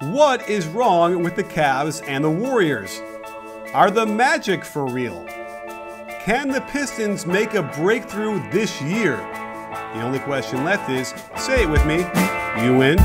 What is wrong with the Cavs and the Warriors? Are the Magic for real? Can the Pistons make a breakthrough this year? The only question left is, say it with me, you win.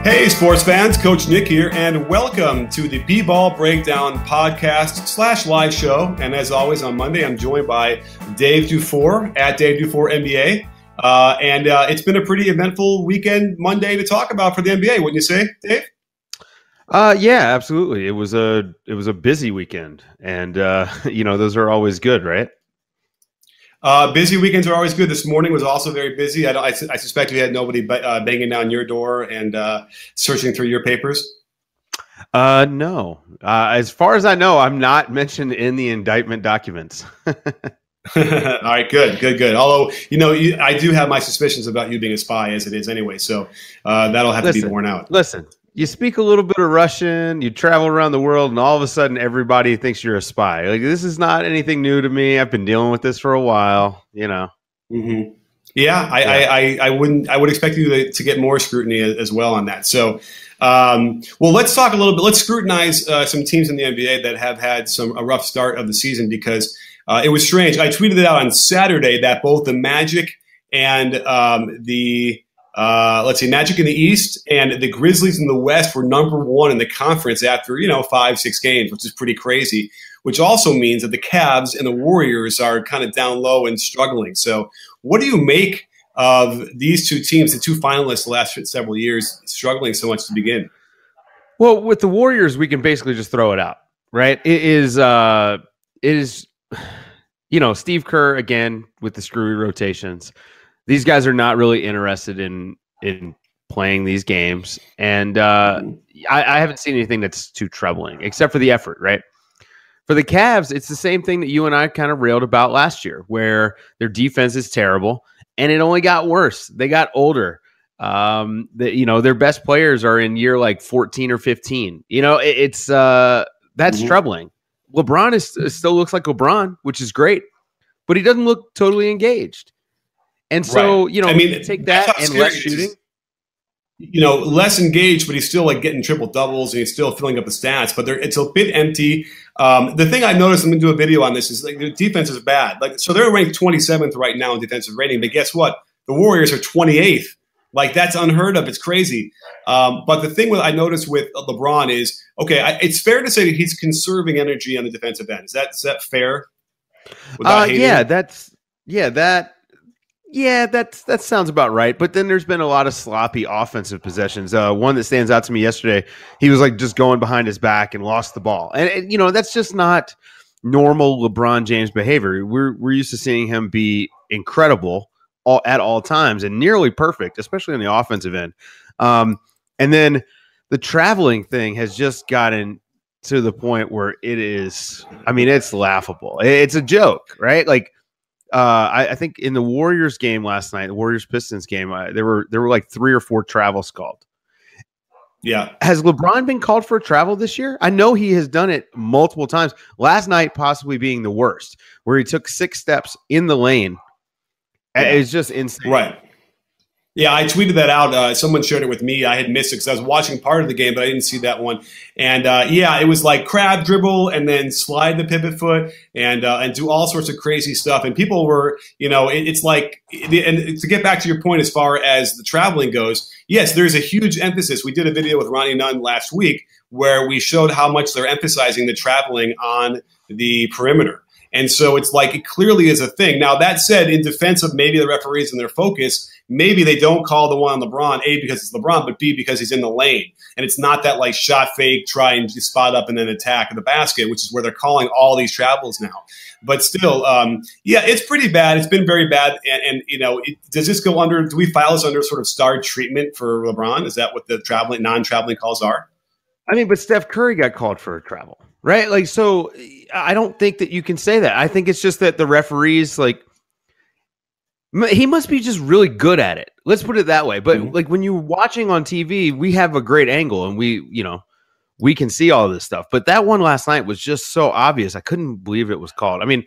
Hey sports fans, Coach Nick here, and welcome to the B-Ball Breakdown podcast / live show. And as always on Monday, I'm joined by Dave DuFour at Dave DuFour NBA. And it's been a pretty eventful weekend Monday to talk about for the NBA, wouldn't you say, Dave? Yeah, absolutely. It was a busy weekend, and those are always good, right? Busy weekends are always good. This morning was also very busy. I suspect you had nobody banging down your door and searching through your papers. No. As far as I know, I'm not mentioned in the indictment documents. All right, good. Although, I do have my suspicions about you being a spy as it is anyway, so that'll have to be borne out. Listen, you speak a little bit of Russian, you travel around the world, and all of a sudden everybody thinks you're a spy. Like, this is not anything new to me. I've been dealing with this for a while, Mm-hmm. Yeah, I would expect you to get more scrutiny as well on that. So, let's talk a little bit. Let's scrutinize some teams in the NBA that have had a rough start of the season because it was strange. I tweeted it out on Saturday that both the Magic and Magic in the East and the Grizzlies in the West were number one in the conference after 5-6 games, which is pretty crazy. Which also means that the Cavs and the Warriors are kind of down low and struggling. So, what do you make of these two teams, the two finalists the last several years, struggling so much to begin? Well, with the Warriors, we can basically just throw it out, right? It is. Steve Kerr, again, with the screwy rotations. These guys are not really interested in playing these games. And I haven't seen anything that's too troubling, except for the effort, right? For the Cavs, it's the same thing that you and I kind of railed about last year, where their defense is terrible, and it only got worse. They got older. Their best players are in year like 14 or 15. That's troubling. LeBron still looks like LeBron, which is great, but he doesn't look totally engaged. And so, right. Take that and less shooting. Less engaged, but he's still like getting triple doubles and he's still filling up the stats, but it's a bit empty. The thing I noticed, I'm going to do a video on this, is like the defense is bad. So they're ranked 27th right now in defensive rating, but guess what? The Warriors are 28th. Like, that's unheard of. It's crazy. But the thing I noticed with LeBron is, it's fair to say that he's conserving energy on the defensive end. Is that fair? That sounds about right. But then there's been a lot of sloppy offensive possessions. One that stands out to me yesterday, he was like just going behind his back and lost the ball. And that's just not normal LeBron James behavior. We're used to seeing him be incredible at all times and nearly perfect, especially on the offensive end. And then the traveling thing has just gotten to the point where it's laughable. It's a joke, right? Like, I think in the Warriors game last night, the Warriors-Pistons game, there were like 3 or 4 travels called. Yeah. Has LeBron been called for a travel this year? I know he has done it multiple times. Last night possibly being the worst, where he took 6 steps in the lane. Yeah. It's just insane. Right. Yeah, I tweeted that out. Someone shared it with me. I had missed it because I was watching part of the game, but I didn't see that one. And it was like crab dribble and then slide the pivot foot and do all sorts of crazy stuff. And people were, it's like, and to get back to your point as far as the traveling goes, yes, there's a huge emphasis. We did a video with Ronnie Nunn last week where we showed how much they're emphasizing the traveling on the perimeter. And so it's like it clearly is a thing. Now, that said, in defense of maybe the referees and their focus, maybe they don't call the one on LeBron, A, because it's LeBron, but B, because he's in the lane. And it's not that like shot fake, try and spot up and then attack the basket, which is where they're calling all these travels now. But still, it's pretty bad. It's been very bad. And does this go under, do we file this under sort of star treatment for LeBron? Is that what the non-traveling calls are? I mean, but Steph Curry got called for a travel, right? Like, so I don't think that you can say that. I think it's just that the referees, like, he must be just really good at it. Let's put it that way. But like when you're watching on TV, we have a great angle and we can see all this stuff. But that one last night was just so obvious. I couldn't believe it was called. I mean,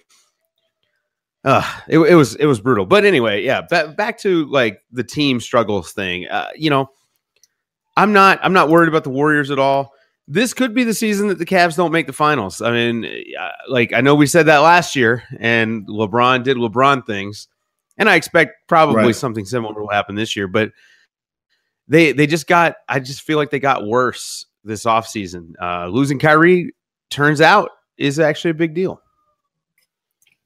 It was brutal. But anyway, yeah, back to like the team struggles thing. I'm not worried about the Warriors at all. This could be the season that the Cavs don't make the finals. I mean, like I know we said that last year, and LeBron did LeBron things, and I expect probably something similar will happen this year. But I just feel like they got worse this offseason. Losing Kyrie turns out is actually a big deal.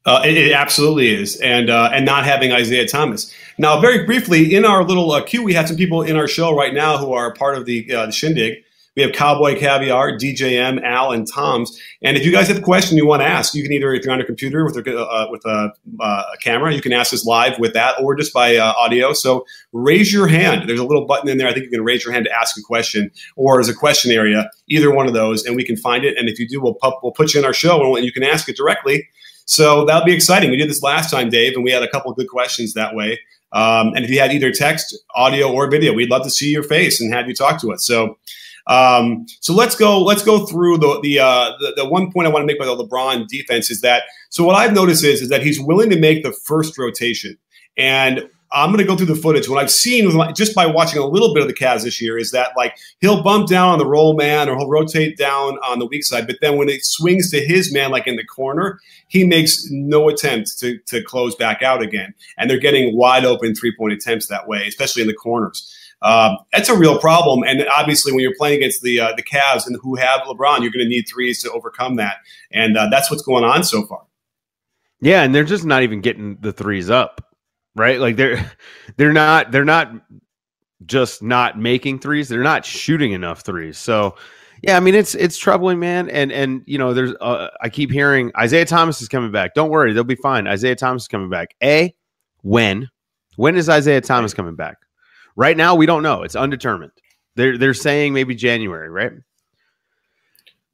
It absolutely is, and not having Isaiah Thomas. Now, very briefly, in our little queue, we have some people in our show right now who are part of the Shindig. We have Cowboy Caviar, DJM, Al, and Toms. And if you guys have a question you want to ask, you can either, if you're on a computer with a camera, you can ask us live with that, or just by audio. So raise your hand. There's a little button in there. I think you can raise your hand to ask a question, or as a question area, either one of those, and we can find it. And if you do, we'll put you in our show, and you can ask it directly. So that'll be exciting. We did this last time, Dave, and we had a couple of good questions that way. And if you had either text, audio, or video, we'd love to see your face and have you talk to us. So let's go through the one point I want to make about the LeBron defense is that, so what I've noticed is that he's willing to make the first rotation. And I'm going to go through the footage. What I've seen just by watching a little bit of the Cavs this year is that like he'll bump down on the roll man or he'll rotate down on the weak side. But then when it swings to his man, like in the corner, he makes no attempt to close back out again. And they're getting wide open 3-point attempts that way, especially in the corners. That's a real problem. And obviously when you're playing against the Cavs and who have LeBron, you're going to need threes to overcome that. And that's what's going on so far. Yeah. And they're just not even getting the threes up. Right, like they're not just not making threes; they're not shooting enough threes. So, yeah, I mean it's troubling, man. And there's I keep hearing Isaiah Thomas is coming back. Don't worry, they'll be fine. Isaiah Thomas is coming back. When is Isaiah Thomas coming back? Right now, we don't know. It's undetermined. They're saying maybe January, right?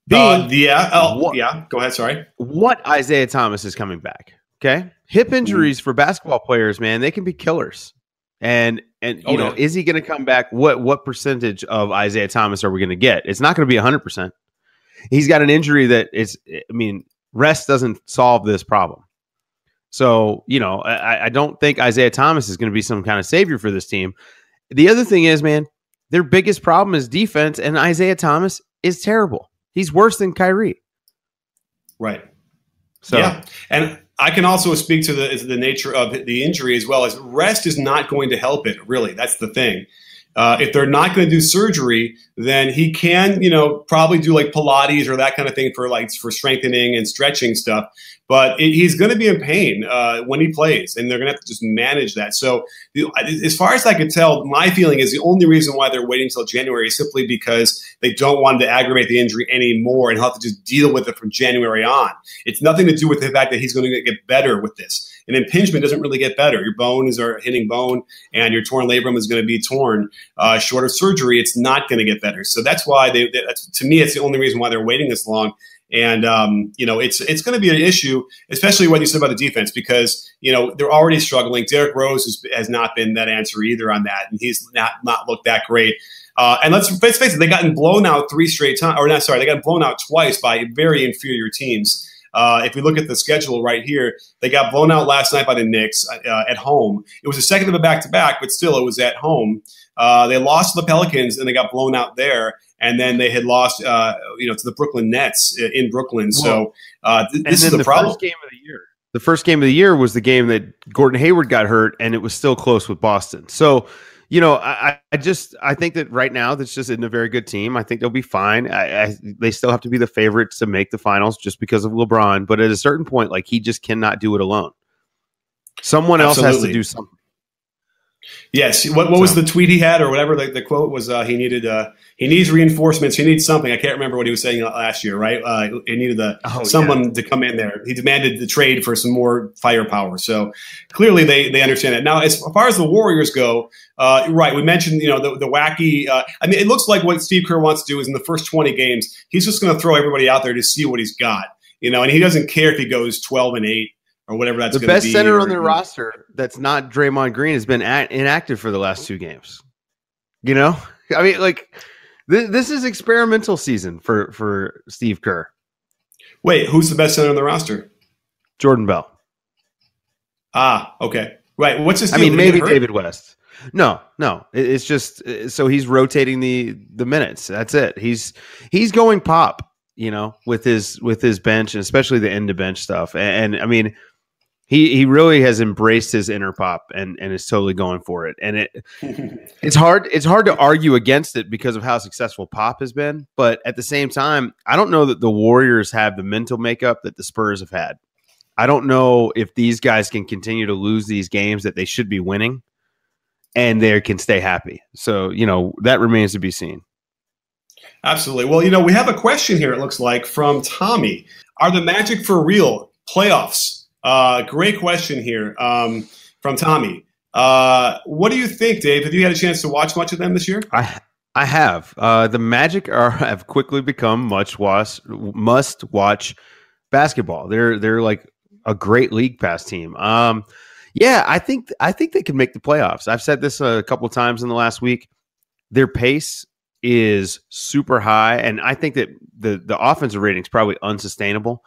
Yeah. Go ahead. Sorry. What Isaiah Thomas is coming back? Okay. Hip injuries for basketball players, man, they can be killers. And is he going to come back? What percentage of Isaiah Thomas are we going to get? It's not going to be 100%. He's got an injury that rest doesn't solve this problem. So, I don't think Isaiah Thomas is going to be some kind of savior for this team. The other thing is, man, their biggest problem is defense, and Isaiah Thomas is terrible. He's worse than Kyrie. Right. So, yeah. And I can also speak to the nature of the injury as well as rest is not going to help it, really. That's the thing. If they're not going to do surgery, then he can, probably do like Pilates or that kind of thing for strengthening and stretching stuff. But he's going to be in pain when he plays, and they're going to have to just manage that. So as far as I could tell, my feeling is the only reason why they're waiting until January is simply because they don't want to aggravate the injury anymore and have to just deal with it from January on. It's nothing to do with the fact that he's going to get better with this. An impingement doesn't really get better. Your bones are hitting bone, and your torn labrum is going to be torn. Short of surgery, it's not going to get better. So that's why to me, it's the only reason why they're waiting this long. And, it's going to be an issue, especially what you said about the defense, because, they're already struggling. Derrick Rose has not been that answer either on that. And he's not looked that great. And let's face it, they've gotten blown out 3 straight times, or not, sorry, they got blown out twice by very inferior teams. If we look at the schedule right here, they got blown out last night by the Knicks at home. It was a second of a back-to-back, but still it was at home. They lost to the Pelicans, and they got blown out there. And then they had lost, to the Brooklyn Nets in Brooklyn. So this is the problem. The first game of the year was the game that Gordon Hayward got hurt, and it was still close with Boston. So, I think that right now that's just in a very good team. I think they'll be fine. They still have to be the favorites to make the finals just because of LeBron. But at a certain point, like he just cannot do it alone. Someone else has to do something. Yes. What was the tweet he had or whatever? The quote was he needs reinforcements. He needs something. I can't remember what he was saying last year, right? He needed someone to come in there. He demanded the trade for some more firepower. So clearly they understand it. Now, as far as the Warriors go, right, we mentioned, the wacky it looks like what Steve Kerr wants to do is in the first 20 games, he's just going to throw everybody out there to see what he's got, and he doesn't care if he goes 12-8. Or whatever that's going to be. The best center on their roster that's not Draymond Green has been inactive for the last 2 games. This is experimental season for Steve Kerr. Wait, who's the best center on the roster? Jordan Bell. Ah, okay. Right. What's his deal? I mean, maybe David West. No. It's just so he's rotating the minutes. That's it. He's going pop, with his bench, and especially the end of bench stuff. And I mean, he really has embraced his inner pop and is totally going for it. And it's hard to argue against it because of how successful Pop has been. But at the same time, I don't know that the Warriors have the mental makeup that the Spurs have had. I don't know if these guys can continue to lose these games that they should be winning and they can stay happy. So, that remains to be seen. Absolutely. Well, we have a question here, it looks like, from Tommy. Are the Magic for real? Playoffs? Great question here from Tommy. What do you think, Dave? Have you had a chance to watch much of them this year? I have. The Magic have quickly become must-watch basketball. They're like a great league pass team. Yeah, I think they can make the playoffs. I've said this a couple of times in the last week. Their pace is super high, and I think that the offensive rating is probably unsustainable.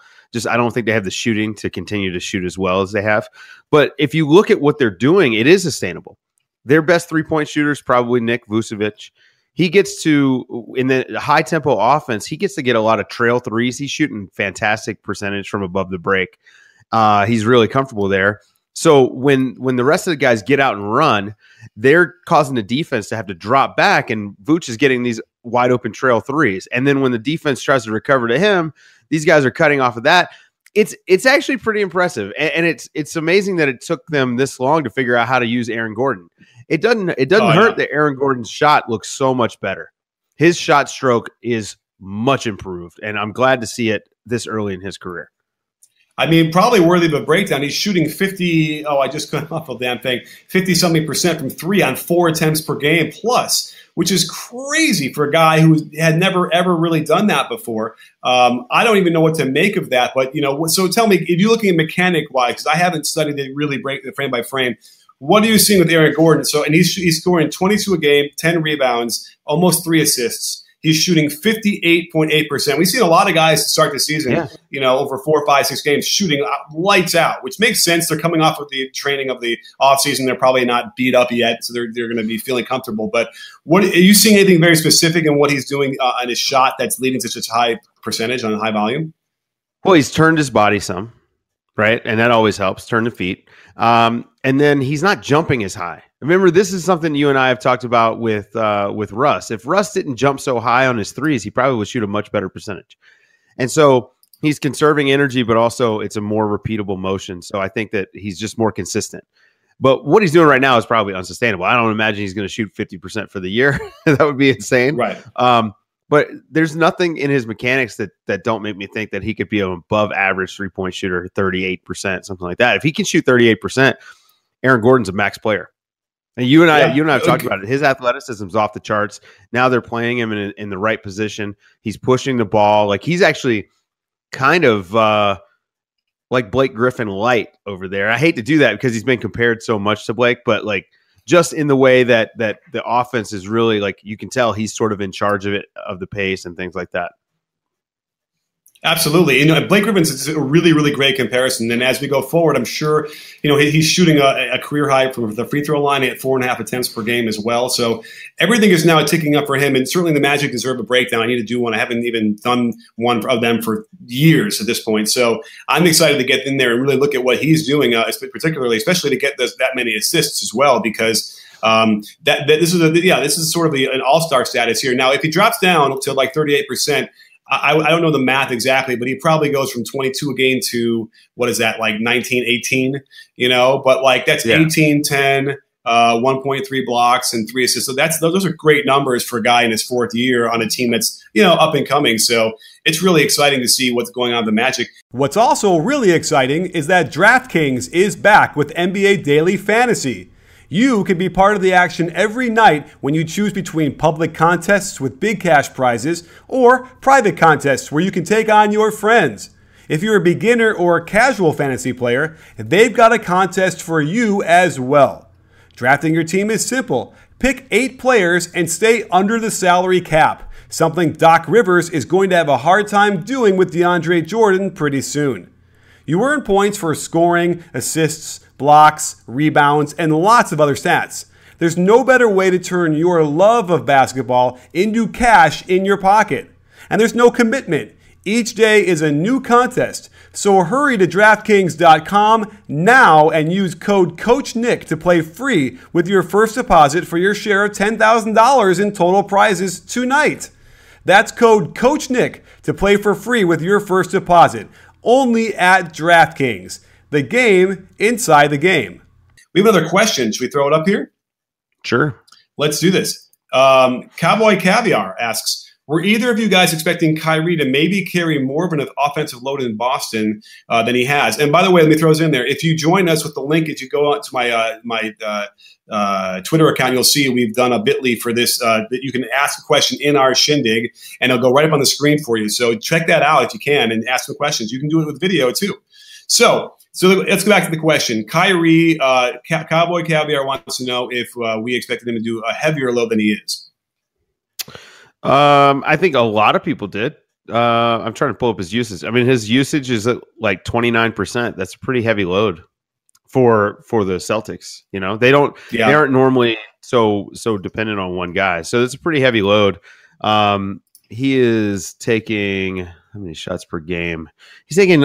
I don't think they have the shooting to continue to shoot as well as they have. But if you look at what they're doing, it is sustainable. Their best three-point shooter is probably Nick Vucevic. He gets to, in the high-tempo offense, he gets to get a lot of trail threes. He's shooting fantastic percentage from above the break. He's really comfortable there. So when the rest of the guys get out and run, they're causing the defense to have to drop back, and Vooch is getting these wide open trail threes. And then when the defense tries to recover to him, these guys are cutting off of that. It's actually pretty impressive, and it's amazing that it took them this long to figure out how to use Aaron Gordon. It doesn't hurt that Aaron Gordon's shot looks so much better. His shot stroke is much improved, and I'm glad to see it this early in his career. I mean, probably worthy of a breakdown. He's shooting 50. Oh, I just got off the damn thing. 50-something% from three on 4 attempts per game plus, which is crazy for a guy who had never, ever really done that before. I don't even know what to make of that. But, so tell me, if you're looking at mechanic-wise, because I haven't studied it really break the frame by frame, what are you seeing with Aaron Gordon? So, and he's scoring 22 a game, 10 rebounds, almost 3 assists. He's shooting 58.8%. We've seen a lot of guys to start the season, over 4, 5, 6 games shooting lights out, which makes sense. They're coming off of the training of the offseason. They're probably not beat up yet, so they're going to be feeling comfortable. But what are you seeing anything very specific in what he's doing on his shot that's leading to such a high percentage on high volume? Well, he's turned his body some, right? And that always helps, turn the feet. And then he's not jumping as high. Remember, this is something you and I have talked about with Russ. If Russ didn't jump so high on his threes, he probably would shoot a much better percentage. And so he's conserving energy, but also it's a more repeatable motion. So I think that he's just more consistent. But what he's doing right now is probably unsustainable. I don't imagine he's going to shoot 50% for the year. That would be insane. Right. But there's nothing in his mechanics that don't make me think that he could be an above average 3-point shooter, 38%, something like that. If he can shoot 38%, Aaron Gordon's a max player. And you and I have talked about it. His athleticism's off the charts. Now they're playing him in the right position. He's pushing the ball. Like, he's actually kind of like Blake Griffin light over there. I hate to do that because he's been compared so much to Blake, but like just in the way that the offense is really, like, you can tell he's sort of in charge of it, of the pace and things like that. Absolutely. Blake Griffin's a really, really great comparison. And as we go forward, I'm sure, he's shooting a career high from the free throw line at 4.5 attempts per game as well. So everything is now ticking up for him. And certainly the Magic deserve a breakdown. I need to do one. I haven't even done one of them for years at this point. So I'm excited to get in there and really look at what he's doing, especially to get that many assists as well, because this is sort of an all-star status here. Now, if he drops down to like 38%, I don't know the math exactly, but he probably goes from 22 a game to, what is that, like 19, 18, but like that's 18, 10, 1.3 blocks and 3 assists. So those are great numbers for a guy in his 4th year on a team that's, up and coming. So it's really exciting to see what's going on with the Magic. What's also really exciting is that DraftKings is back with NBA Daily Fantasy. You can be part of the action every night when you choose between public contests with big cash prizes or private contests where you can take on your friends. If you're a beginner or a casual fantasy player, they've got a contest for you as well. Drafting your team is simple. Pick 8 players and stay under the salary cap, something Doc Rivers is going to have a hard time doing with DeAndre Jordan pretty soon. You earn points for scoring, assists, blocks, rebounds, and lots of other stats. There's no better way to turn your love of basketball into cash in your pocket. And there's no commitment. Each day is a new contest. So hurry to DraftKings.com now and use code CoachNick to play free with your first deposit for your share of $10,000 in total prizes tonight. That's code CoachNick to play for free with your first deposit. Only at DraftKings. The game inside the game. We have another question. Should we throw it up here? Sure. Let's do this. Cowboy Caviar asks, were either of you guys expecting Kyrie to maybe carry more of an offensive load in Boston than he has? And by the way, let me throw this in there. If you join us with the link, if you go out to my Twitter account, you'll see we've done a bit.ly for this that you can ask a question in our shindig, and it'll go right up on the screen for you. So check that out if you can and ask some questions. You can do it with video too. So let's go back to the question. Kyrie, Cowboy Caviar wants to know if we expected him to do a heavier load than he is. I think a lot of people did. I'm trying to pull up his usage. I mean, his usage is at like 29%. That's a pretty heavy load for the Celtics. You know, they aren't normally so dependent on one guy. So it's a pretty heavy load. He is taking how many shots per game? He's taking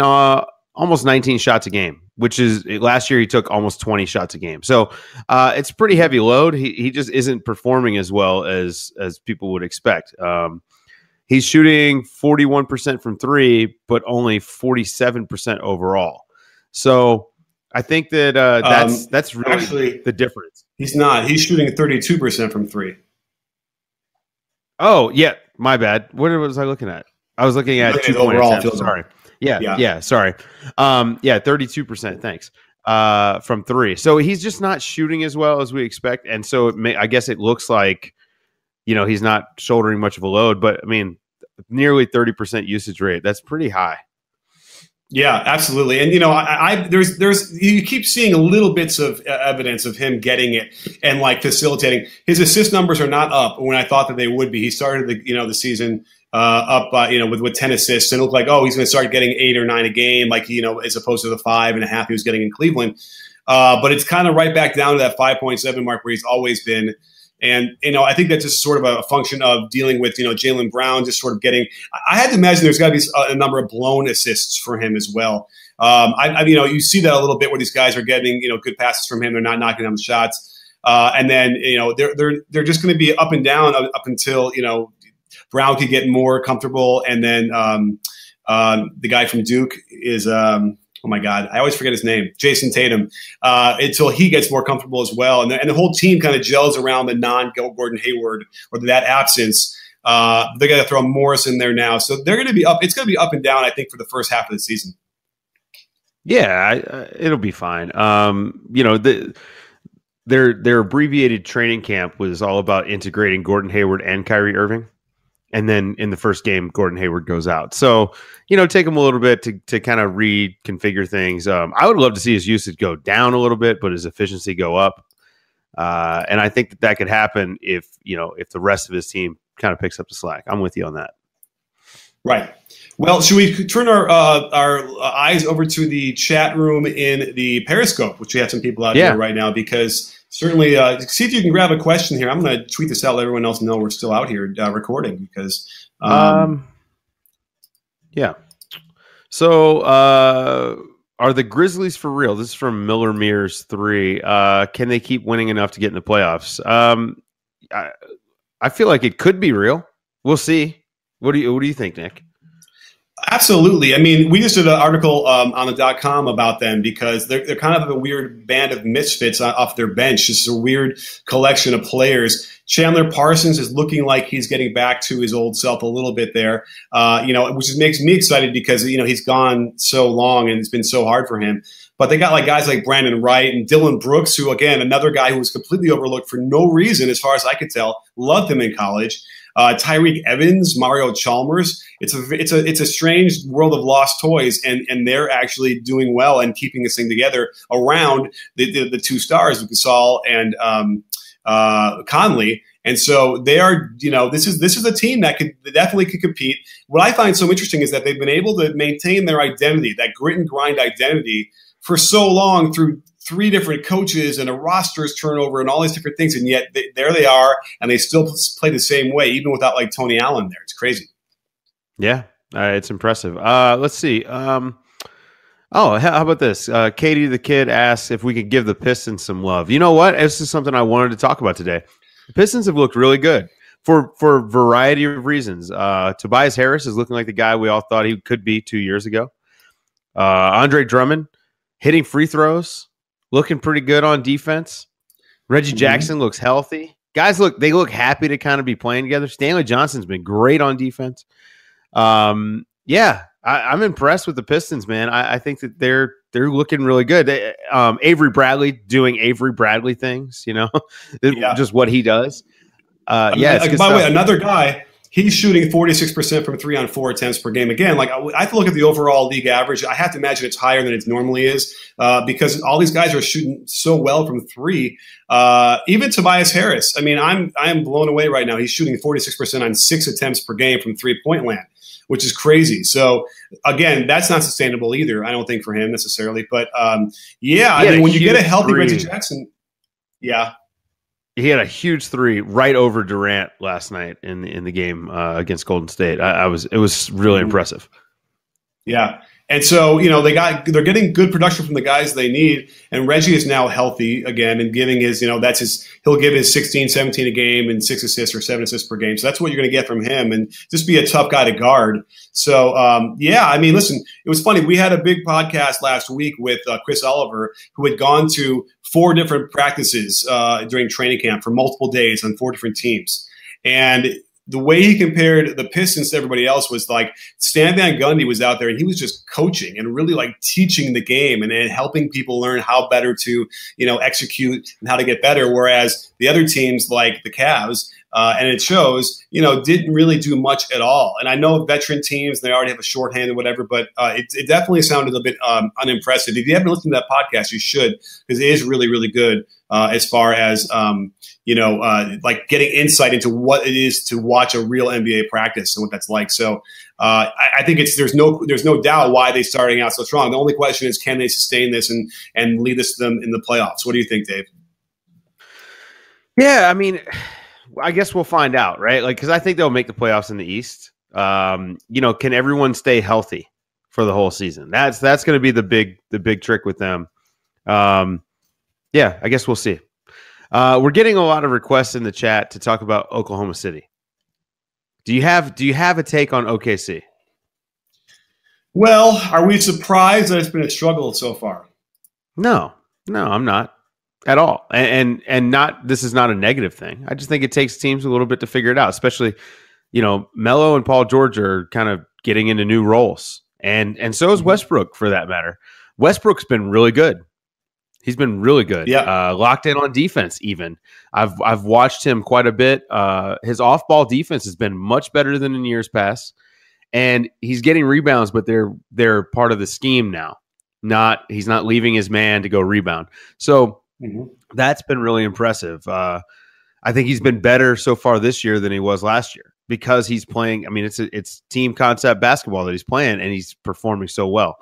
almost 19 shots a game, which is last year he took almost 20 shots a game. So it's a pretty heavy load. He just isn't performing as well as people would expect. He's shooting 41% from three, but only 47% overall. So I think that that's really actually the difference. He's not. He's shooting 32% from three. Oh, yeah. My bad. What was I looking at? I was looking at 2 overall. Sorry. Yeah. Sorry. 32%. Thanks. From three. So he's just not shooting as well as we expect. And so I guess it looks like, you know, he's not shouldering much of a load, but I mean, nearly 30% usage rate. That's pretty high. Yeah, absolutely. And, you know, you keep seeing little bits of evidence of him getting it and like facilitating. His assist numbers are not up when I thought that they would be. He started the season up, with 10 assists, and it looked like, oh, he's going to start getting 8 or 9 a game, like, you know, as opposed to the 5.5 he was getting in Cleveland. But it's kind of right back down to that 5.7 mark where he's always been. And, you know, I think that's just sort of a function of dealing with, you know, Jaylen Brown just sort of getting – I had to imagine there's got to be a number of blown assists for him as well. You see that a little bit where these guys are getting, you know, good passes from him. They're not knocking down the shots. And then, you know, they're just going to be up and down up until, you know, Brown could get more comfortable. And then the guy from Duke is oh my God, I always forget his name, Jason Tatum, until he gets more comfortable as well. And the whole team kind of gels around the non-Gordon Hayward or that absence. They're going to throw Morris in there now. So they're going to be up. It's going to be up and down, I think, for the first half of the season. Yeah, it'll be fine. You know, their abbreviated training camp was all about integrating Gordon Hayward and Kyrie Irving. And then in the first game, Gordon Hayward goes out. So, you know, take him a little bit to kind of reconfigure things. I would love to see his usage go down a little bit, but his efficiency go up. And I think that could happen if the rest of his team kind of picks up the slack. I'm with you on that. Right. Well, should we turn our eyes over to the chat room in the Periscope, which we have some people out here right now, because certainly see if you can grab a question here. I'm going to tweet this out, let everyone else know we're still out here recording because So are the Grizzlies for real? This is from Miller Mears 3. Can they keep winning enough to get in the playoffs? I feel like it could be real. We'll see. What do you think, Nick? Absolutely. I mean, we just did an article on the .com about them because they're kind of a weird band of misfits off their bench. Just a weird collection of players. Chandler Parsons is looking like he's getting back to his old self a little bit there, which makes me excited because, you know, he's gone so long and it's been so hard for him. But they got like guys like Brandon Wright and Dylan Brooks, who, again, another guy who was completely overlooked for no reason, as far as I could tell. Loved him in college. Tyreek Evans, Mario Chalmers. It's a strange world of lost toys, and they're actually doing well and keeping this thing together around the two stars, Gasol and Conley. And so they are, this is a team that definitely could compete. What I find so interesting is that they've been able to maintain their identity, that grit and grind identity, for so long through 3 different coaches and a roster's turnover and all these different things. And yet there they are, and they still play the same way, even without like Tony Allen there. It's crazy. Yeah, it's impressive. Let's see. How about this? Katie the Kid asks if we could give the Pistons some love. You know what? This is something I wanted to talk about today. The Pistons have looked really good for a variety of reasons. Tobias Harris is looking like the guy we all thought he could be 2 years ago. Andre Drummond hitting free throws, looking pretty good on defense. Reggie Jackson looks healthy. Guys look happy to kind of be playing together. Stanley Johnson's been great on defense. I'm impressed with the Pistons, man. I think that they're looking really good. Avery Bradley doing Avery Bradley things, just what he does. By the way, another guy, he's shooting 46% from 3 on 4 attempts per game. Again, like I have to look at the overall league average. I have to imagine it's higher than it normally is because all these guys are shooting so well from 3. Even Tobias Harris. I mean, I am blown away right now. He's shooting 46% on 6 attempts per game from 3-point land, which is crazy. So again, that's not sustainable either. I don't think for him necessarily, but when you get a healthy Reggie Jackson, he had a huge 3 right over Durant last night in the game against Golden State. It was really impressive. Yeah. And so, they're getting good production from the guys they need. And Reggie is now healthy again and giving he'll give his 16, 17 a game and 6 assists or 7 assists per game. So that's what you're going to get from him and just be a tough guy to guard. So, listen, it was funny. We had a big podcast last week with Chris Oliver, who had gone to 4 different practices during training camp for multiple days on 4 different teams. And the way he compared the Pistons to everybody else was like Stan Van Gundy was out there and he was just coaching and really like teaching the game and helping people learn how better to, execute and how to get better. Whereas the other teams like the Cavs, and it shows, didn't really do much at all. And I know veteran teams, they already have a shorthand or whatever, but it definitely sounded a bit unimpressive. If you haven't listened to that podcast, you should, because it is really, really good as far as, like getting insight into what it is to watch a real NBA practice and what that's like. So I think there's no doubt why they're starting out so strong. The only question is, can they sustain this and lead this to them in the playoffs? What do you think, Dave? Yeah, I mean, I guess we'll find out, right? Like, because I think they'll make the playoffs in the East. Can everyone stay healthy for the whole season? That's going to be the big trick with them. I guess we'll see. We're getting a lot of requests in the chat to talk about Oklahoma City. Do you have a take on OKC? Well, are we surprised that it's been a struggle so far? No, I'm not at all. And not, this is not a negative thing. I just think it takes teams a little bit to figure it out, especially, Melo and Paul George are kind of getting into new roles. And so is Westbrook, for that matter. Westbrook's been really good. He's been really good. Yeah. Locked in on defense even. I've watched him quite a bit. His off-ball defense has been much better than in years past. And he's getting rebounds, but they're part of the scheme now. He's not leaving his man to go rebound. So that's been really impressive. I think he's been better so far this year than he was last year because he's playing. I mean, it's team concept basketball that he's playing, and he's performing so well.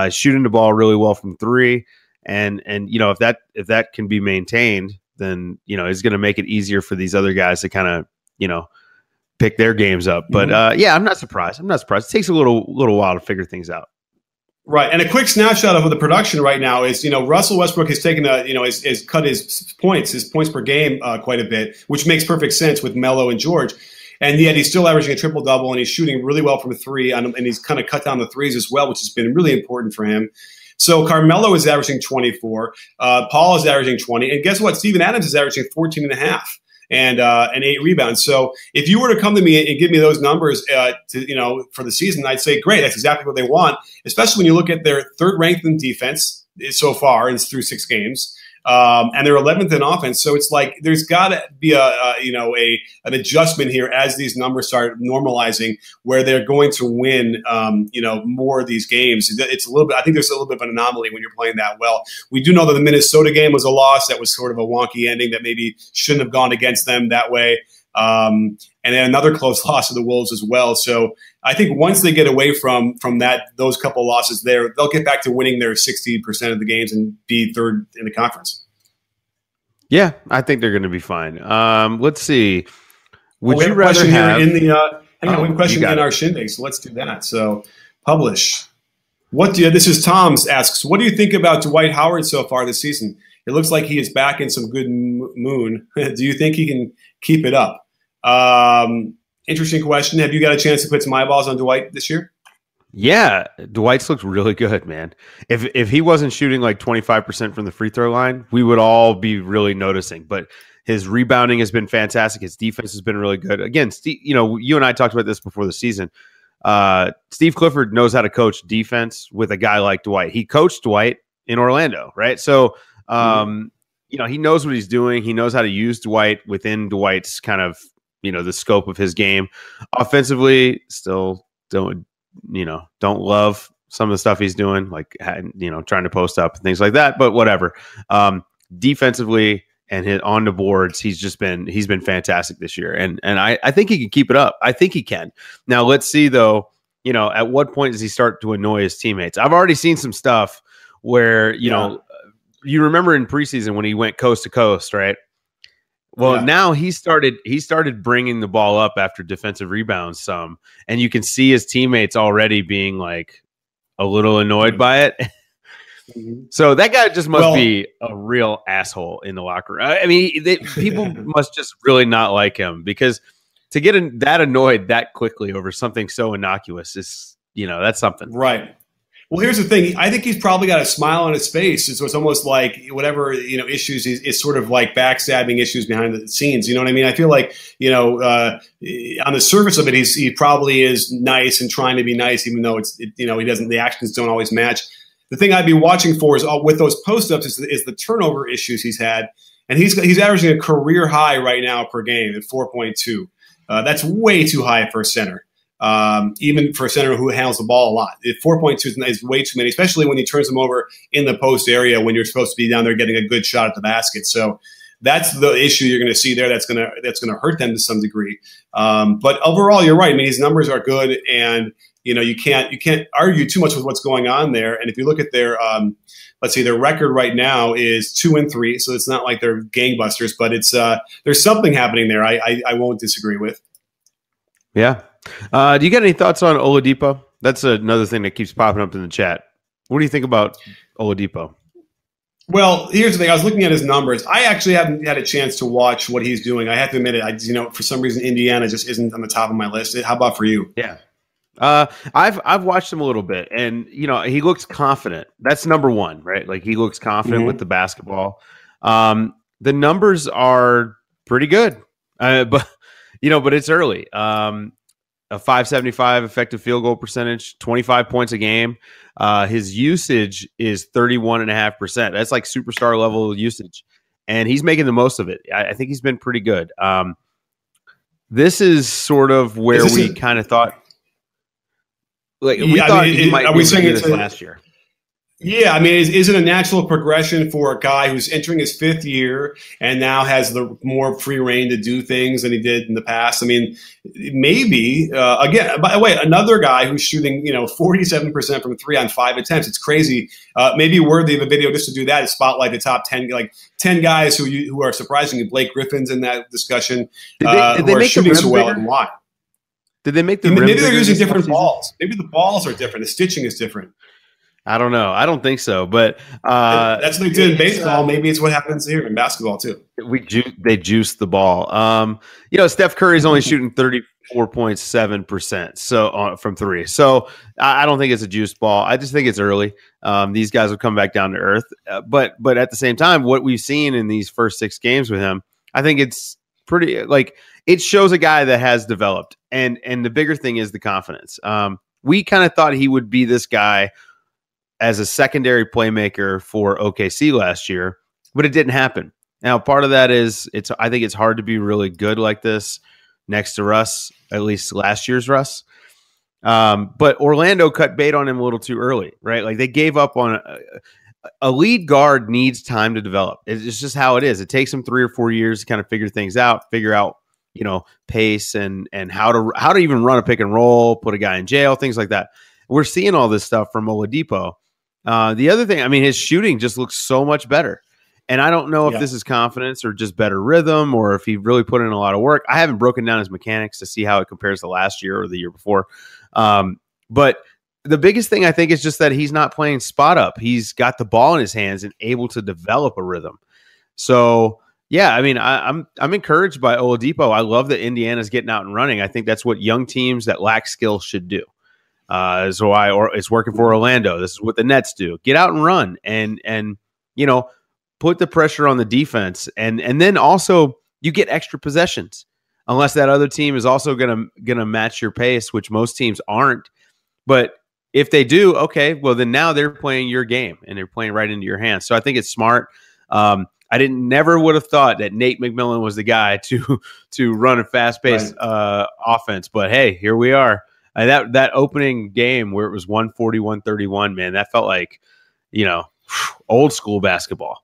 Shooting the ball really well from 3. And if that can be maintained, then it's going to make it easier for these other guys to kind of pick their games up. But I'm not surprised. It takes a little while to figure things out. Right, and a quick snapshot of the production right now is Russell Westbrook has taken has cut his points per game quite a bit, which makes perfect sense with Melo and George. And yet he's still averaging a triple-double, and he's shooting really well from 3, and he's kind of cut down the threes as well, which has been really important for him. So Carmelo is averaging 24. Paul is averaging 20. And guess what? Steven Adams is averaging 14.5 and 8 rebounds. So if you were to come to me and give me those numbers for the season, I'd say, great, that's exactly what they want, especially when you look at their 3rd ranked in defense so far and through 6 games. and they're 11th in offense. So it's like there's got to be an adjustment here as these numbers start normalizing, where they're going to win more of these games. It's a little bit. I think there's a little bit of an anomaly when you're playing that well. We do know that the Minnesota game was a loss. That was sort of a wonky ending that maybe shouldn't have gone against them that way. And then another close loss to the Wolves as well. So I think once they get away from those couple losses there, they'll get back to winning their 60% of the games and be third in the conference. Yeah, I think they're going to be fine. Let's see. Would you rather have have in the? We have a question in our shindig, so let's do that. So publish. This is Tom's asks. What do you think about Dwight Howard so far this season? It looks like he is back in some good moon. Do you think he can keep it up? Interesting question. Have you got a chance to put some eyeballs on Dwight this year? Yeah, Dwight's looked really good, man. If he wasn't shooting like 25% from the free throw line, we would all be really noticing. But his rebounding has been fantastic. His defense has been really good. Again, Steve, you and I talked about this before the season. Steve Clifford knows how to coach defense with a guy like Dwight. He coached Dwight in Orlando, right? So, he knows what he's doing. He knows how to use Dwight within Dwight's kind of, the scope of his game. Offensively, still don't love some of the stuff he's doing, like, trying to post up and things like that, but whatever. Defensively and on the boards, he's been fantastic this year. And I think he can keep it up. I think he can. Now let's see though, at what point does he start to annoy his teammates? I've already seen some stuff where, you remember in preseason when he went coast to coast, right? Well, now he started bringing the ball up after defensive rebounds some, and you can see his teammates already being like a little annoyed by it. So that guy just must be a real asshole in the locker room. I mean, people must just really not like him, because to get that annoyed that quickly over something so innocuous is, that's something. Right. Well, here's the thing. I think he's probably got a smile on his face. So it's almost like whatever, issues, it's sort of like backstabbing issues behind the scenes. You know what I mean? I feel like, on the surface of it, he probably is nice and trying to be nice, even though he doesn't, the actions don't always match. The thing I'd be watching for is with those post-ups is the turnover issues he's had. And he's averaging a career high right now per game at 4.2. That's way too high for a center. Even for a center who handles the ball a lot. 4.2 is way too many, especially when he turns them over in the post area when you're supposed to be down there getting a good shot at the basket. So that's the issue you're going to see there. That's going to hurt them to some degree. But overall, you're right. I mean, his numbers are good, and you can't argue too much with what's going on there. And if you look at their let's see, their record right now is 2-3, so it's not like they're gangbusters, but it's there's something happening there. I won't disagree with. Yeah. Do you got any thoughts on Oladipo? That's another thing that keeps popping up in the chat. What do you think about Oladipo? Well, here's the thing. I was looking at his numbers. I actually haven't had a chance to watch what he's doing. I have to admit it. For some reason, Indiana just isn't on the top of my list. How about for you? Yeah. I've watched him a little bit, and he looks confident. That's number one, right? Like, he looks confident with the basketball. The numbers are pretty good, but it's early. A 575 effective field goal percentage, 25 points a game. His usage is 31.5%. That's like superstar level usage, and he's making the most of it. I think he's been pretty good. This is sort of where we kind of thought. We thought he might be this last year. Yeah, I mean, is it a natural progression for a guy who's entering his fifth year and now has the more free reign to do things than he did in the past? I mean, maybe. Again, by the way, another guy who's shooting 47% from 3 on 5 attempts. It's crazy. Maybe worthy of a video just to do that is spotlight the top 10, like 10 guys who are surprisingly. Blake Griffin's in that discussion. Did they make shooting so well and why? Did they make the maybe they're using different balls. Maybe the balls are different. The stitching is different. I don't know. I don't think so, but that's what they did in baseball. Maybe it's what happens here in basketball too. They juice the ball. Steph Curry's only shooting 34.7% so from 3. So I don't think it's a juiced ball. I just think it's early. These guys will come back down to earth. But at the same time, what we've seen in these first 6 games with him, I think it's pretty it shows a guy that has developed. And the bigger thing is the confidence. We kind of thought he would be this guy as a secondary playmaker for OKC last year. but it didn't happen. Now, part of that is I think it's hard to be really good like this next to Russ, at least last year's Russ. But Orlando cut bait on him a little too early, right? Like they gave up on a lead guard needs time to develop. It's just how it is. It takes him 3 or 4 years to kind of figure things out, figure out, pace and how to even run a pick and roll, put a guy in jail, things like that. We're seeing all this stuff from Oladipo. The other thing, I mean, his shooting just looks so much better. And I don't know if this is confidence or just better rhythm or if he really put in a lot of work. I haven't broken down his mechanics to see how it compares to last year or the year before. But the biggest thing I think is just that he's not playing spot up. He's got the ball in his hands and able to develop a rhythm. So, yeah, I mean, I'm encouraged by Oladipo. I love that Indiana's getting out and running. I think that's what young teams that lack skill should do. So it's working for Orlando. This is what the Nets do. Get out and run and put the pressure on the defense, and then also you get extra possessions, unless that other team is also gonna match your pace, which most teams aren't. But if they do, okay, well then now they're playing your game and they're playing right into your hands. So I think it's smart. I never would have thought that Nate McMillan was the guy to run a fast paced offense, but hey, here we are. That opening game where it was 140-131, man, that felt like old school basketball.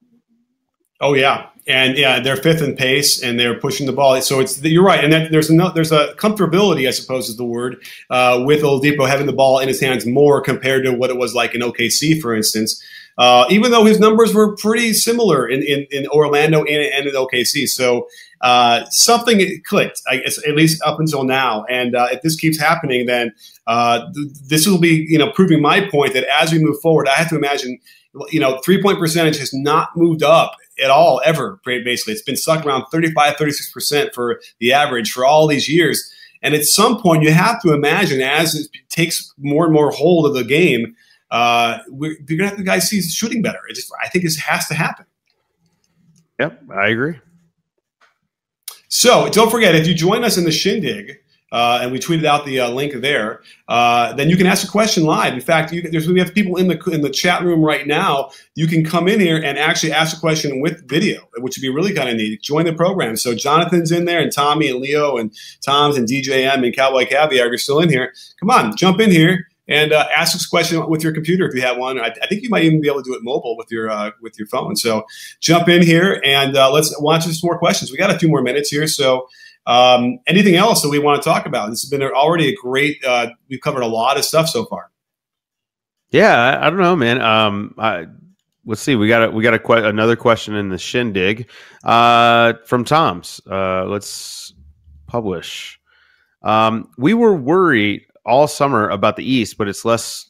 Oh yeah, and yeah, they're fifth in pace and they're pushing the ball. So you're right, and then there's a comfortability, I suppose, is the word, with Oladipo having the ball in his hands more compared to what it was like in OKC, for instance. Even though his numbers were pretty similar in Orlando and in OKC, so something clicked, I guess, at least up until now. And if this keeps happening, then this will be proving my point that as we move forward, I have to imagine 3-point percentage has not moved up at all ever. Basically, it's been stuck around 35-36% for the average for all these years. And at some point, you have to imagine as it takes more and more hold of the game, you're going to have the guy see shooting better. I think this has to happen. Yep, I agree. So don't forget, if you join us in the Shindig, and we tweeted out the link there, then you can ask a question live. In fact, we have people in the chat room right now. You can come in here and actually ask a question with video, which would be really kind of neat. Join the program. So Jonathan's in there, and Tommy and Leo and Tom's and DJM and Cowboy Caviar. If you're still in here, come on, jump in here and ask us a question with your computer if you have one. I think you might even be able to do it mobile with your phone. So jump in here and let's watch some more questions. We got a few more minutes here, so. Anything else that we want to talk about? This has been already a great. We've covered a lot of stuff so far. Yeah, I don't know, man. Let's see. We got another question in the Shindig from Tom's. Let's publish. We were worried all summer about the East, but it's less.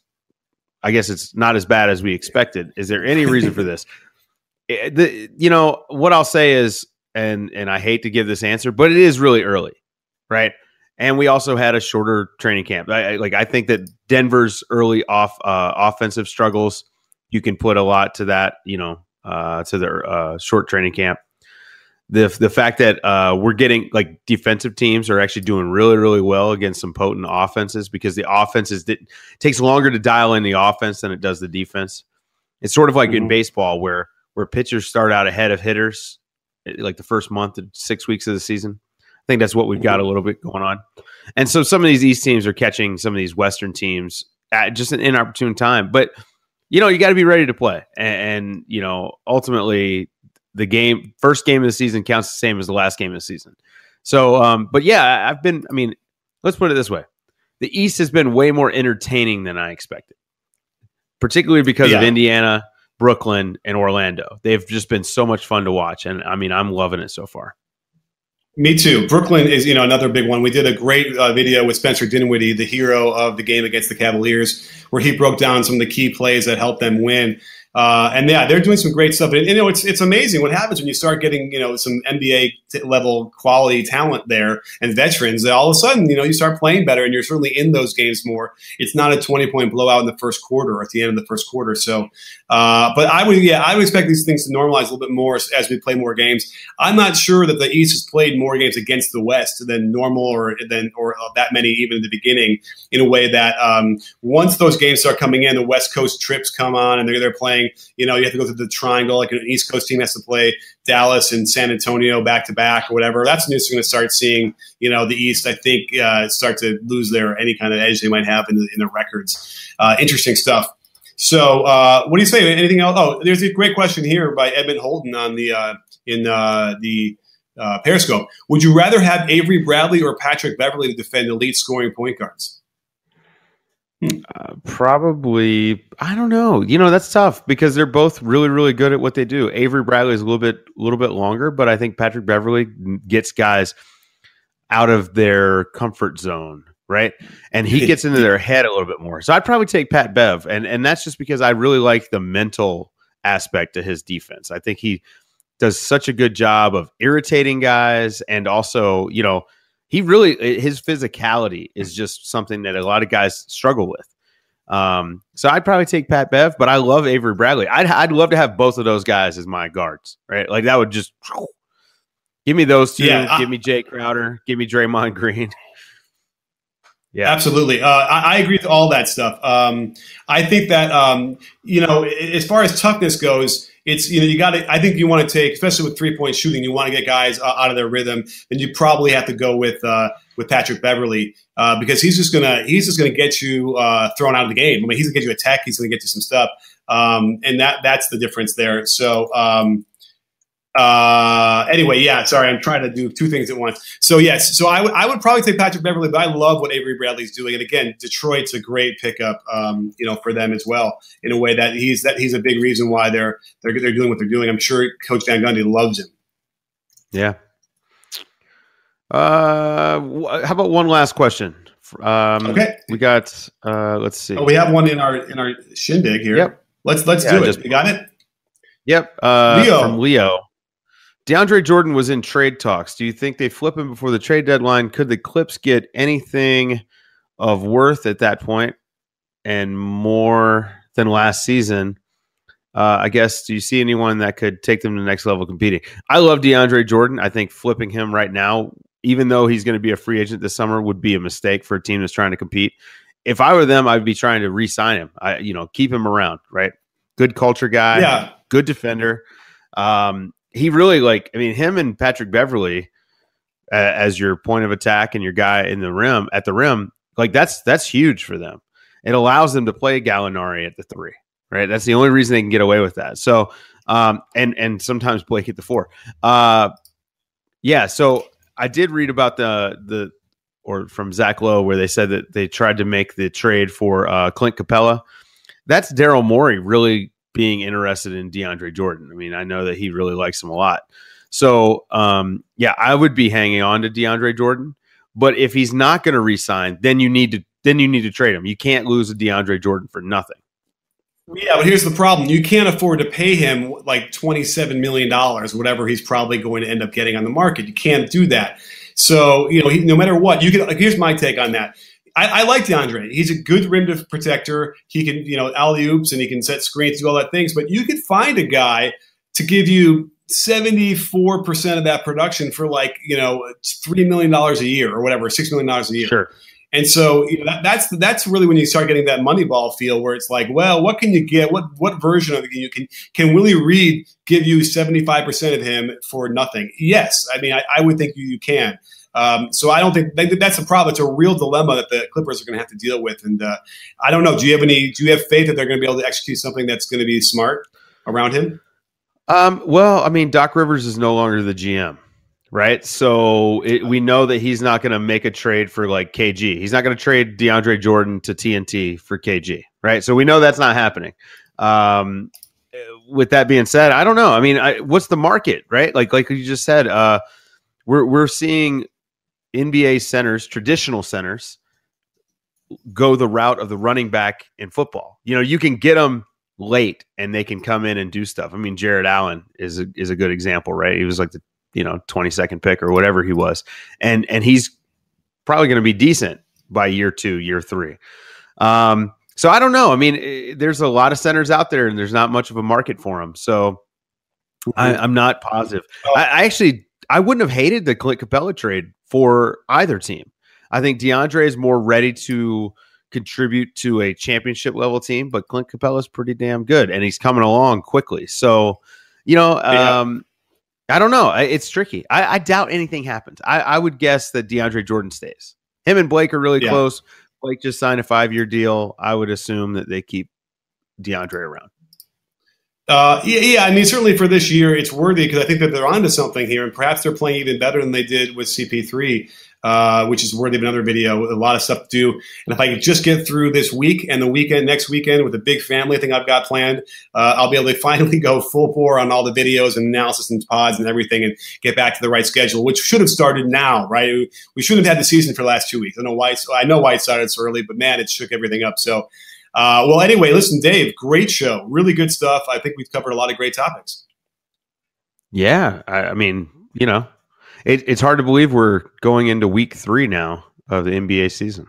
I guess it's not as bad as we expected. Is there any reason for this? What I'll say is. And I hate to give this answer, but it is really early, right? And we also had a shorter training camp. I think that Denver's early offensive struggles, you can put a lot to that, to their short training camp. The fact that we're getting defensive teams are actually doing really, really well against some potent offenses because the offenses takes longer to dial in the offense than it does the defense. It's sort of like in baseball where pitchers start out ahead of hitters. Like the first month to 6 weeks of the season. I think that's what we've got a little bit going on. And so some of these East teams are catching some of these Western teams at just an inopportune time. But, you got to be ready to play. And ultimately the first game of the season counts the same as the last game of the season. So, but yeah, let's put it this way. The East has been way more entertaining than I expected, particularly because of Indiana, Brooklyn, and Orlando. They've just been so much fun to watch, and I'm loving it so far. Me too. Brooklyn is another big one. We did a great video with Spencer Dinwiddie, the hero of the game against the Cavaliers, where he broke down some of the key plays that helped them win. And yeah, they're doing some great stuff. And, it's amazing what happens when you start getting, some NBA level quality talent there and veterans. All of a sudden, you start playing better and you're certainly in those games more. It's not a 20-point blowout in the first quarter or at the end of the first quarter. So, but I would expect these things to normalize a little bit more as we play more games. I'm not sure that the East has played more games against the West than normal or that many even in the beginning in a way that once those games start coming in, the West Coast trips come on, and they're playing. You have to go through the triangle. Like an East Coast team has to play Dallas and San Antonio back to back or whatever. That's when you're going to start seeing, the East, I think, start to lose any kind of edge they might have in the records. Interesting stuff. So, what do you say? Anything else? Oh, there's a great question here by Edmund Holden on the Periscope. Would you rather have Avery Bradley or Patrick Beverley to defend elite scoring point guards? Probably, I don't know. That's tough because they're both really, really good at what they do. Avery Bradley is a little bit longer, but I think Patrick Beverley gets guys out of their comfort zone, right? And he gets into their head a little bit more. So I'd probably take Pat Bev, and that's just because I really like the mental aspect of his defense. I think he does such a good job of irritating guys, and also, his physicality is just something that a lot of guys struggle with. So I'd probably take Pat Bev, but I love Avery Bradley. I'd love to have both of those guys as my guards, right? Like that would just give me those two. Yeah, give me Jay Crowder. Give me Draymond Green. Yeah, absolutely. I agree with all that stuff. I think that, as far as toughness goes, it's, I think you want to take, especially with 3-point shooting, you want to get guys out of their rhythm. And you probably have to go with Patrick Beverley because he's just gonna get you thrown out of the game. I mean, he's gonna get you a tech. He's gonna get you some stuff. And that's the difference there. So, anyway, yeah, sorry, I'm trying to do two things at once. So yes, so I would probably take Patrick Beverley, but I love what Avery Bradley's doing. And again, Detroit's a great pickup, for them as well, in a way that he's a big reason why they're doing what they're doing. I'm sure Coach Van Gundy loves him. Yeah. How about one last question? Okay. We got, let's see. Oh, we have one in our shindig here. Yep. Let's do it. You got it? Yep. From Leo. DeAndre Jordan was in trade talks. Do you think they flip him before the trade deadline? Could the Clips get anything of worth at that point and more than last season? I guess, do you see anyone that could take them to the next level competing? I love DeAndre Jordan. I think flipping him right now, even though he's going to be a free agent this summer, would be a mistake for a team that's trying to compete. If I were them, I'd be trying to re-sign him. Keep him around, right? Good culture guy, yeah. Good defender. He really him and Patrick Beverley as your point of attack and your guy at the rim, that's huge for them. It allows them to play Gallinari at the 3, right? That's the only reason they can get away with that. So, and sometimes Blake at the 4. So I did read about from Zach Lowe where they said that they tried to make the trade for Clint Capella. That's Daryl Morey really being interested in DeAndre Jordan. I mean, I know that he really likes him a lot. So, I would be hanging on to DeAndre Jordan. But if he's not going to re-sign, then you need to trade him. You can't lose a DeAndre Jordan for nothing. Yeah, but here's the problem. You can't afford to pay him like $27 million, whatever he's probably going to end up getting on the market. You can't do that. So, no matter what, you can. Here's my take on that. I like DeAndre. He's a good rim protector. He can, alley-oops, and he can set screens, do all that things. But you could find a guy to give you 74% of that production for $3 million a year or whatever, $6 million a year. Sure. And so that's really when you start getting that Moneyball feel where it's like, well, what can you get? What version of it can Willie Reed give you 75% of him for nothing? Yes. I mean, I would think you can. So I don't think that's a problem. It's a real dilemma that the Clippers are going to have to deal with. And I don't know. Do you have faith that they're going to be able to execute something that's going to be smart around him? Well, I mean, Doc Rivers is no longer the GM, right? So we know that he's not going to make a trade for KG. He's not going to trade DeAndre Jordan to TNT for KG, right? So we know that's not happening. With that being said, I don't know. I mean, what's the market, right? Like you just said, we're seeing NBA centers, traditional centers, go the route of the running back in football. You can get them late and they can come in and do stuff. I mean, Jared Allen is a good example, right? He was like the 22nd pick or whatever he was, and he's probably going to be decent by year 2, year 3. So I don't know. I mean, there's a lot of centers out there, and there's not much of a market for them. So I'm not positive. I wouldn't have hated the Clint Capella trade for either team. I think DeAndre is more ready to contribute to a championship level team, but Clint Capella's pretty damn good, and he's coming along quickly. So, you know, I don't know. It's tricky. I doubt anything happens. I would guess that DeAndre Jordan stays. Him and Blake are really close. Blake just signed a 5-year deal. I would assume that they keep DeAndre around. I mean, certainly for this year, it's worthy because I think that they're onto something here, and perhaps they're playing even better than they did with CP3, which is worthy of another video with a lot of stuff to do. And if I could just get through this week and the weekend, next weekend, with a big family thing I've got planned, I'll be able to finally go full bore on all the videos and analysis and pods and everything and get back to the right schedule, which should have started now, right? We shouldn't have had the season for the last 2 weeks. I know why it started so early, but man, it shook everything up. So, well, anyway, listen, Dave, great show. Really good stuff. I think we've covered a lot of great topics. Yeah. I mean, you know, it's hard to believe we're going into week 3 now of the NBA season.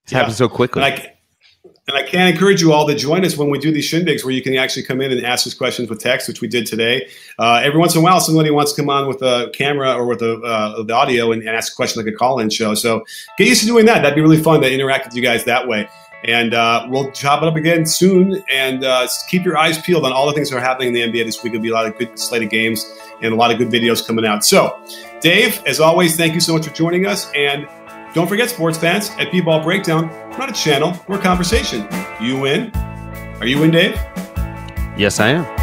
It's happened so quickly. And I can encourage you all to join us when we do these shindigs where you can actually come in and ask us questions with text, which we did today. Every once in a while, somebody wants to come on with a camera or with the audio and ask a question like a call-in show. So get used to doing that. That'd be really fun to interact with you guys that way. And we'll chop it up again soon. And keep your eyes peeled on all the things that are happening in the NBA this week. There'll be a lot of good slate of games and a lot of good videos coming out. So, Dave, as always, thank you so much for joining us. And don't forget, sports fans, at B-Ball Breakdown, we're not a channel, we're a conversation. You in? Are you in, Dave? Yes, I am.